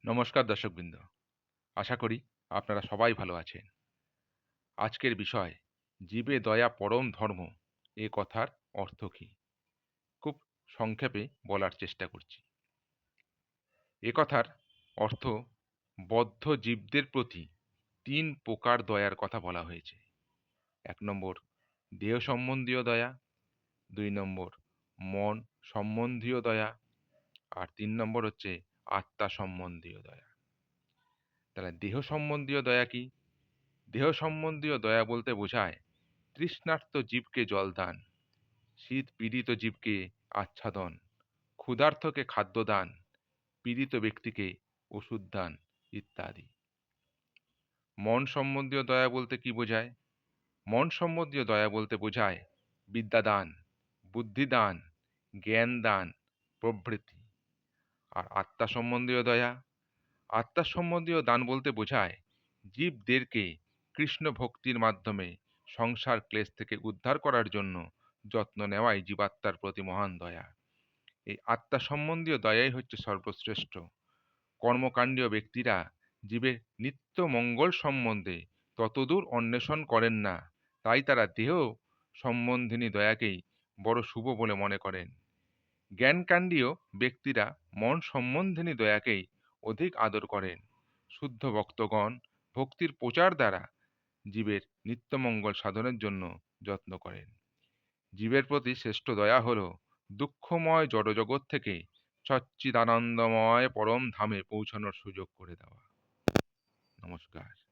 নমস্কার দর্শকবৃন্দ। আশা করি আপনারা সবাই ভালো আছেন। আজকের বিষয় জীবে দয়া পরম ধর্ম এ কথার অর্থ কী? খুব সংক্ষেপে বলার চেষ্টা করছি। এ কথার অর্থ বদ্ধ জীবদের প্রতি ৩ প্রকার দয়ার কথা বলা হয়েছে। ১ নম্বর দেহ সম্বন্ধীয় দয়া, ২ নম্বর মন সম্বন্ধীয় দয়া, আর ৩ নম্বর হচ্ছে আত্মা সম্বন্ধীয় দয়া। তাহলে দেহ সম্বন্ধীয় দয়া কি? দেহ সম্বন্ধীয় দয়া বলতে বোঝায় তৃষ্ণার্ত জীবকে জলদান, শীত পীড়িত জীবকে আচ্ছাদন, ক্ষুধার্তকে খাদ্যদান, পীড়িত ব্যক্তিকে ওষুধ দান ইত্যাদি। মন সম্বন্ধীয় দয়া বলতে কি বোঝায়? মন সম্বন্ধীয় দয়া বলতে বোঝায় বিদ্যাদান, বুদ্ধিদান, জ্ঞান দান প্রভৃতি। আর আত্মা সম্বন্ধীয় দয়া, আত্মা সম্বন্ধীয় দান বলতে বোঝায় জীবদেরকে কৃষ্ণ ভক্তির মাধ্যমে সংসার ক্লেশ থেকে উদ্ধার করার জন্য যত্ন নেওয়াই জীবাত্মার প্রতি মহান দয়া। এই আত্মা সম্বন্ধীয় দয়াই হচ্ছে সর্বশ্রেষ্ঠ। কর্মকাণ্ডীয় ব্যক্তিরা জীবের নিত্য মঙ্গল সম্বন্ধে ততদূর অন্বেষণ করেন না, তাই তারা দেহ সম্বন্ধিনী দয়াকেই বড় শুভ বলে মনে করেন। জ্ঞানকাণ্ডীয় ব্যক্তিরা মন সম্বন্ধিনী দয়াকেই অধিক আদর করেন। শুদ্ধ ভক্তগণ ভক্তির প্রচার দ্বারা জীবের নিত্যমঙ্গল সাধনের জন্য যত্ন করেন। জীবের প্রতি শ্রেষ্ঠ দয়া হল দুঃখময় জড়জগৎ থেকে সচ্চিদানন্দময় পরম ধামে পৌঁছানোর সুযোগ করে দেওয়া। নমস্কার।